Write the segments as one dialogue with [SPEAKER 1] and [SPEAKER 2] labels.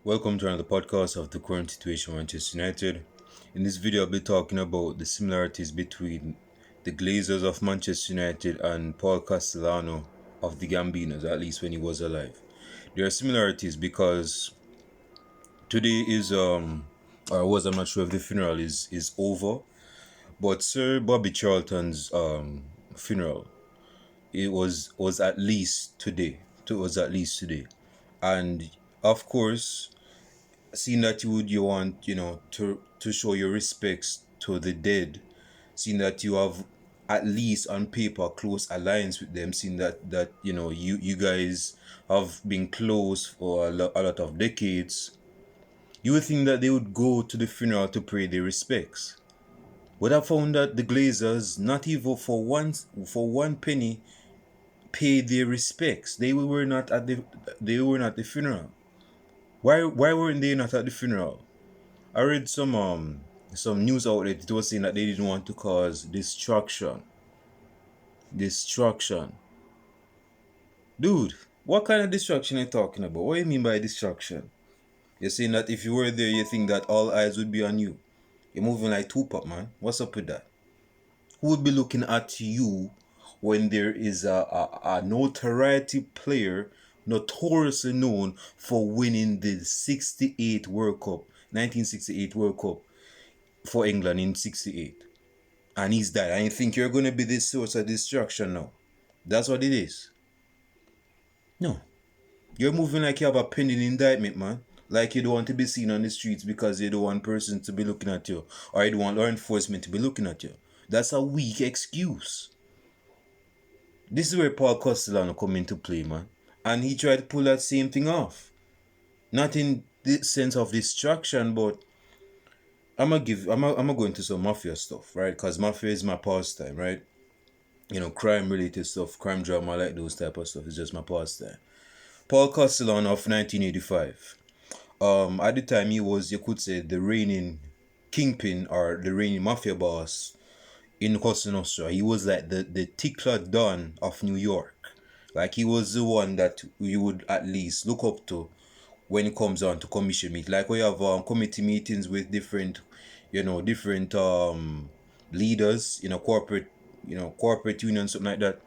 [SPEAKER 1] Welcome to another podcast of the current situation Manchester United. In this video, I'll be talking about the similarities between the Glazers of Manchester United and Paul Castellano of the Gambinos, at least when he was alive. There are similarities because today is or was I'm not sure if the funeral is over, but Sir Bobby Charlton's funeral it was at least today. It was at least today, and of course seeing that you want to show your respects to the dead, seeing that you have at least on paper close alliance with them, seeing that you guys have been close for a lot of decades, you would think that they would go to the funeral to pay their respects. But I found that the Glazers, not even for one penny, paid their respects. They were not at the funeral. Why weren't they not at the funeral? I read some news outlet. It was saying that they didn't want to cause destruction. Destruction, dude. What kind of destruction are you talking about? What do you mean by destruction? You're saying that if you were there, you think that all eyes would be on you. You're moving like Tupac, man. What's up with that? Who would be looking at you when there is a notoriety player notoriously known for winning the 68 World Cup, 1968 World Cup for England in 68? And he's died. And you think you're going to be this source of destruction now? That's what it is. No. You're moving like you have a pending indictment, man. Like you don't want to be seen on the streets because you don't want person to be looking at you, or you don't want law enforcement to be looking at you. That's a weak excuse. This is where Paul Castellano come into play, man. And he tried to pull that same thing off. Not in the sense of distraction, but I'm gonna go into some mafia stuff, right? Because mafia is my pastime, right? Crime related stuff, crime drama, like those type of stuff is just my pastime. Paul Castellano of 1985. At the time he was, you could say, the reigning kingpin or the reigning mafia boss in Cosa Nostra. He was like the tickler don of New York. Like he was the one that you would at least look up to when it comes on to commission meet. Like we have committee meetings with different leaders, corporate unions, something like that.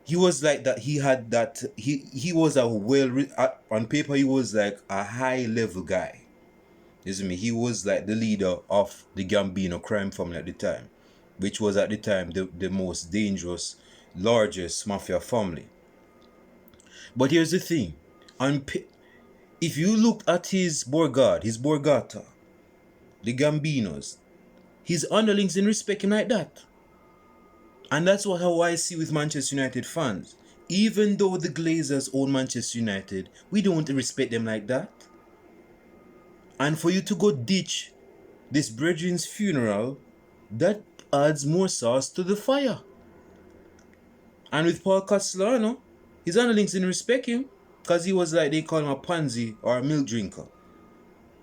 [SPEAKER 1] He was like that. He had that. He was on paper. He was like a high level guy. You see me? He was like the leader of the Gambino crime family at the time, which was at the time the most dangerous, largest mafia family. But here's the thing: if you look at his Borgata, the Gambinos, his underlings didn't respect him like that. And that's how I see with Manchester United fans. Even though the Glazers own Manchester United, we don't respect them like that. And for you to go ditch this brethren's funeral, that adds more sauce to the fire. And with Paul Castellano, his underlings didn't respect him because he was like, they call him a pansy or a milk drinker.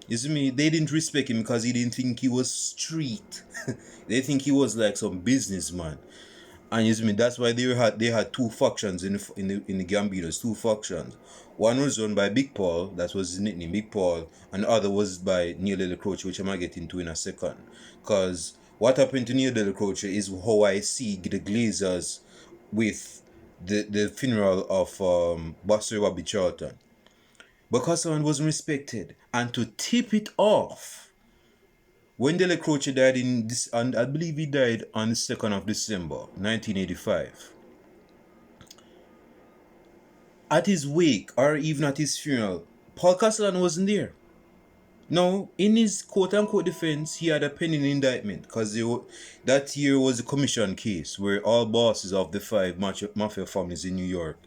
[SPEAKER 1] You see me? They didn't respect him because he didn't think he was street. They think he was like some businessman. And you see me? That's why they had two factions in the Gambinos, two factions. One was run by Big Paul, that was his nickname, Big Paul, and the other was by Neil Delacroce, which I might get into in a second. Because what happened to Neil Delacroce is how I see the Glazers with the funeral of Buster Bobby Charlton. Because someone wasn't respected. And to tip it off, when Delacroce died and I believe he died on the 2nd of December, 1985. At his wake, or even at his funeral, Paul Castellano wasn't there. No, in his quote-unquote defense, he had a pending indictment because that year was a commission case where all bosses of the five mafia families in New York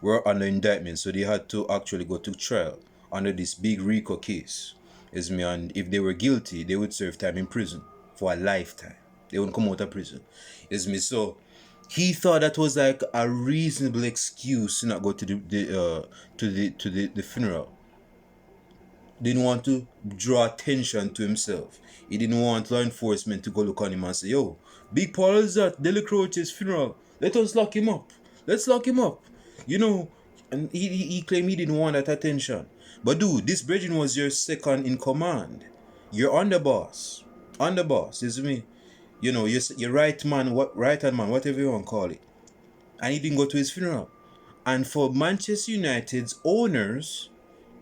[SPEAKER 1] were under indictment, so they had to actually go to trial under this big RICO case. And if they were guilty, they would serve time in prison for a lifetime. They wouldn't come out of prison. So he thought that was like a reasonable excuse to not go to the funeral. Didn't want to draw attention to himself. He didn't want law enforcement to go look on him and say, yo, Big Paul is at Delacroce's funeral. Let us lock him up. Let's lock him up. And he claimed he didn't want that attention. But dude, this brethren was your second in command. You're underboss. Underboss, is me. You know, your right man, right hand man, whatever you want to call it. And he didn't go to his funeral. And for Manchester United's owners,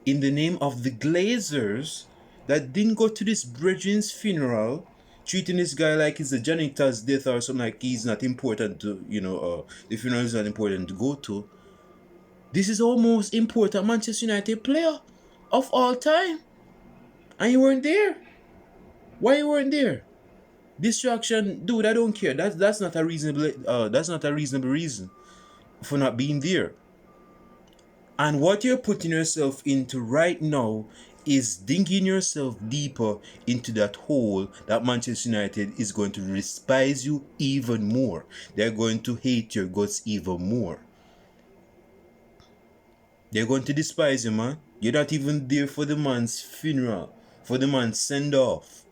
[SPEAKER 1] in the name of the Glazers, that didn't go to this brethren's funeral, treating this guy like it's a janitor's death or something, like he's not important to, the funeral is not important to go to. This is our most important Manchester United player of all time. And you weren't there. Why you weren't there? Distraction, dude, I don't care. That's not a reasonable reason for not being there. And what you're putting yourself into right now is digging yourself deeper into that hole that Manchester United is going to despise you even more. They're going to hate your guts even more. They're going to despise you, man. You're not even there for the man's funeral, for the man's send off,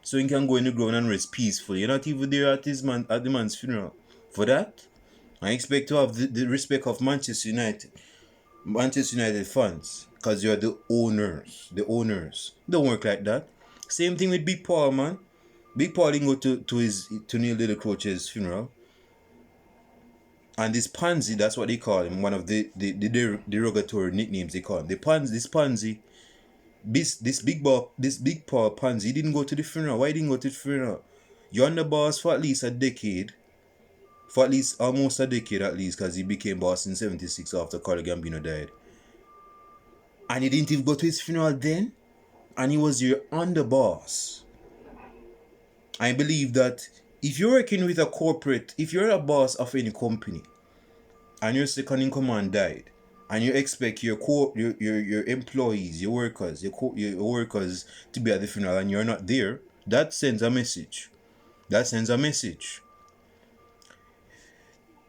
[SPEAKER 1] so he can go in the ground and rest peacefully. You're not even there at the man's funeral. For that, I expect to have the respect of Manchester United fans, because you're the owners. The owners don't work like that. Same thing with Big Paul, man. Big Paul didn't go to Neil Little Croce's funeral. And this pansy, that's what they call him, one of the derogatory nicknames they call him. This pansy, this big Paul pansy, he didn't go to the funeral. Why he didn't go to the funeral? You're on the boss for at least a decade. For at least almost a decade at least, because he became boss in 76 after Carlo Gambino died. And he didn't even go to his funeral then. And he was your underboss. I believe that if you're working with a corporate, if you're a boss of any company, and your second in command died, and you expect your employees, your workers to be at the funeral, and you're not there, that sends a message. That sends a message.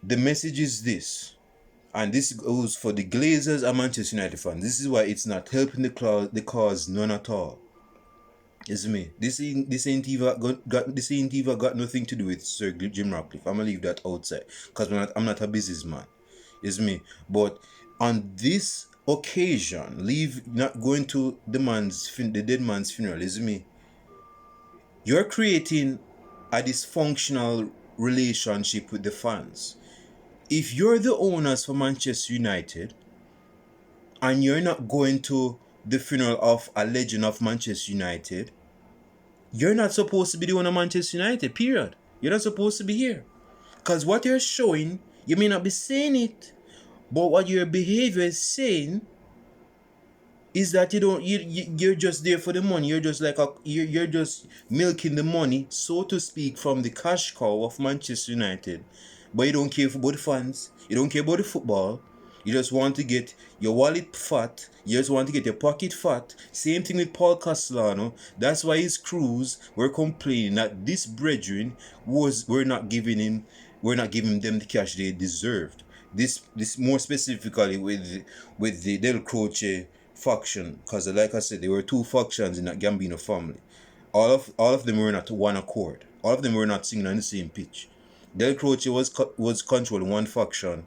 [SPEAKER 1] The message is this, and this goes for the Glazers and Manchester United fans. This is why it's not helping the cause none at all. It's me. This ain't even got nothing to do with Sir Jim Ratcliffe. I'm gonna leave that outside because I'm not a businessman. It's me. But on this occasion, not going to the dead man's funeral. Is me. You're creating a dysfunctional relationship with the fans. If you're the owners for Manchester United and you're not going to the funeral of a legend of Manchester United, you're not supposed to be the owner of Manchester United, period. You're not supposed to be here. Because what you're showing, you may not be saying it, but what your behavior is saying is that you're just there for the money. You're just you're just milking the money, so to speak, from the cash cow of Manchester United. But you don't care about the fans. You don't care about the football. You just want to get your wallet fat. You just want to get your pocket fat. Same thing with Paul Castellano. That's why his crews were complaining that this brethren we're not giving them the cash they deserved. This more specifically with the Del Croce faction, because like I said, there were two factions in that Gambino family. All of them were not to one accord. All of them were not singing on the same pitch. Del Croce was controlling one faction,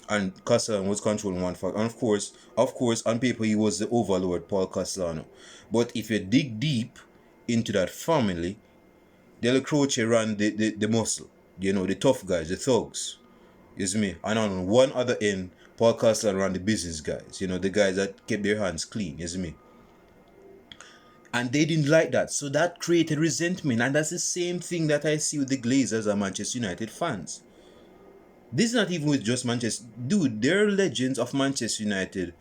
[SPEAKER 1] and Castellano was controlling one faction. And of course, on paper he was the overlord, Paul Castellano. But if you dig deep into that family, Del Croce ran the muscle. The tough guys, the thugs. Is me. And on one other end, Paul Castellano ran the business guys. The guys that kept their hands clean. Is me. And they didn't like that. So that created resentment. And that's the same thing that I see with the Glazers and Manchester United fans. This is not even with just Manchester. Dude, there are legends of Manchester United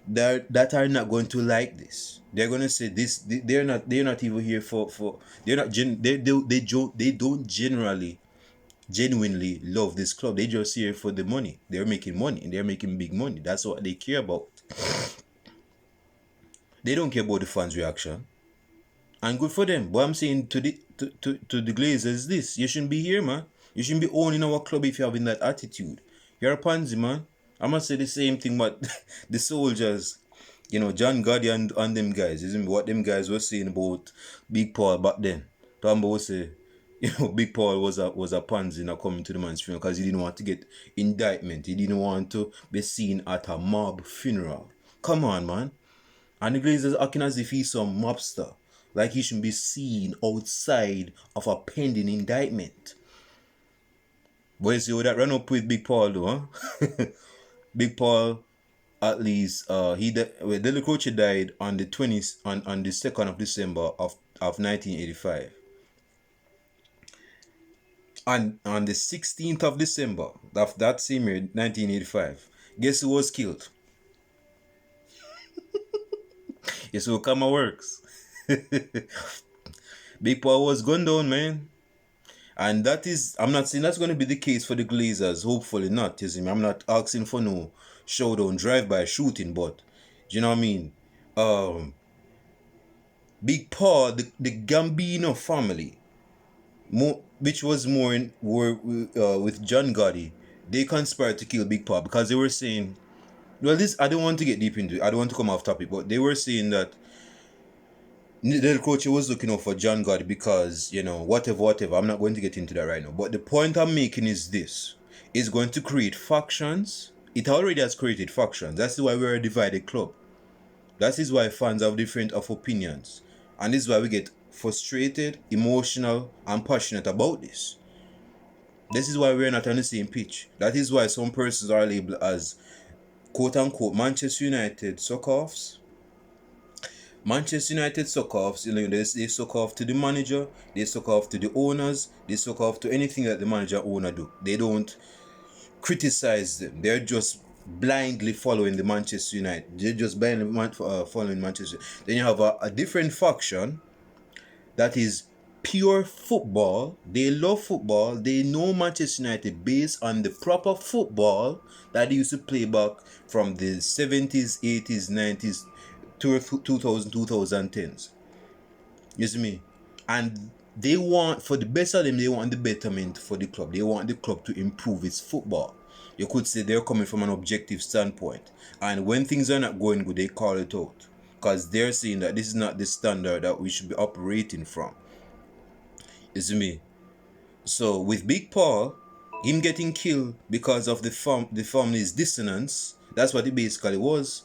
[SPEAKER 1] that are not going to like this. They're going to say this. They're not even here for they're not they don't genuinely love this club. They just here for the money. They're making money. They're making big money. That's what they care about. They don't care about the fans' reaction. And good for them. But I'm saying to the Glazers this. You shouldn't be here, man. You shouldn't be owning our club if you're having that attitude. You're a pansy, man. I must say the same thing, but the soldiers, John Gotti and them guys, isn't what them guys were saying about Big Paul back then. Tombo say, Big Paul was a pansy not coming to the man's funeral because he didn't want to get indictment. He didn't want to be seen at a mob funeral. Come on, man. And the Glazers acting as if he's some mobster. Like he shouldn't be seen outside of a pending indictment. But you see how that ran up with Big Paul though, huh? Big Paul, at least, Dele Croce died on the 20th, on the 2nd of December of 1985. And on the 16th of December of that same year, 1985, guess who was killed? Guess who Kama works? Big Paul was gunned down, man. And that is, I'm not saying that's going to be the case for the Glazers. Hopefully not. You see me? I'm not asking for no showdown drive-by shooting, but you know what I mean? Big Paul, the Gambino family, which was more with John Gotti, they conspired to kill Big Paul because they were saying, well, this, I don't want to get deep into it. I don't want to come off topic, but they were saying that Del Croce was looking out for John Gotti because, whatever. I'm not going to get into that right now. But the point I'm making is this. It's going to create factions. It already has created factions. That's why we're a divided club. That is why fans have different of opinions. And this is why we get frustrated, emotional, and passionate about this. This is why we're not on the same pitch. That is why some persons are labeled as quote-unquote Manchester United suck-offs. Manchester United suck offs, they suck off to the manager, they suck off to the owners, they suck off to anything that the manager owner do. They don't criticize them. They're just blindly following the Manchester United. They're just blindly following Manchester. Then you have a different faction that is pure football. They love football. They know Manchester United based on the proper football that they used to play back from the 70s, 80s, 90s, 2010s. You see me? And they want, for the best of them, they want the betterment for the club. They want the club to improve its football. You could say they're coming from an objective standpoint. And when things are not going good, they call it out. Because they're saying that this is not the standard that we should be operating from. You see me? So with Big Paul, him getting killed because of the family's dissonance, that's what it basically was.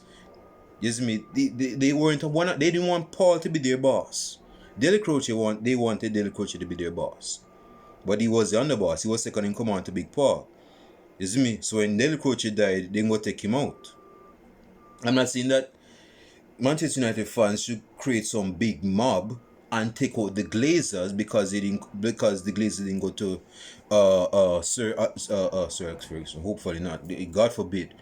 [SPEAKER 1] You see me? They didn't want Paul to be their boss. Dele Croce they wanted Dele Croce to be their boss. But he was the underboss. He was second in command to Big Paul. You see me? So when Dele Croce died, they go take him out. I'm not saying that Manchester United fans should create some big mob and take out the Glazers because the Glazers didn't go to Sir Alex Ferguson. Hopefully not. God forbid.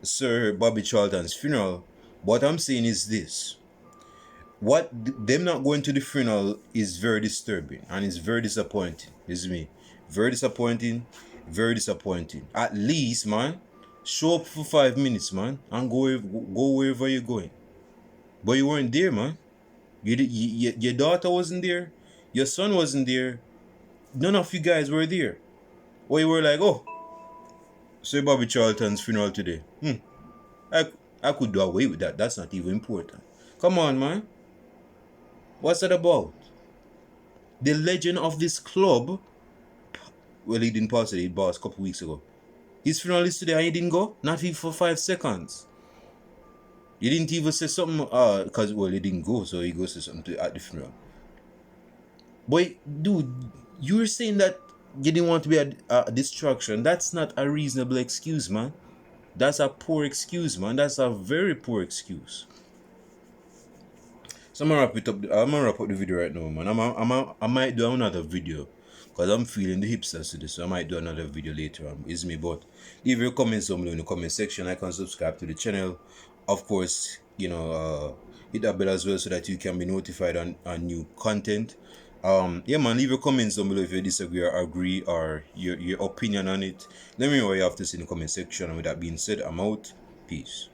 [SPEAKER 1] Sir Bobby Charlton's funeral. What I'm saying is this. Them not going to the funeral is very disturbing and it's very disappointing. Is me. Very disappointing. Very disappointing. At least, man, show up for 5 minutes, man, and go wherever you're going. But you weren't there, man. Your daughter wasn't there. Your son wasn't there. None of you guys were there. Or you were like, oh, Sir Bobby Charlton's funeral today. I could do away with that. That's not even important. Come on, man. What's that about? The legend of this club. Well, he didn't pass it. He passed a couple weeks ago. His funeral is today and he didn't go? Not even for 5 seconds. He didn't even say something. Because, well, he didn't go. So he goes to something at the funeral. But, dude, you're saying that you didn't want to be a distraction. That's not a reasonable excuse, man. That's a poor excuse, man. That's a very poor excuse. So I'm gonna wrap it up. I'm gonna wrap up the video right now, man. I might do another video because I'm feeling the hipsters to this. So I might do another video later on. It's me, but leave your comments down below in the comment section. Like and subscribe to the channel. Of course, hit that bell as well so that you can be notified on new content. Yeah, man, leave your comments down below if you disagree or agree or your opinion on it. Let me know what you have to say in the comment section. And with that being said, I'm out. Peace.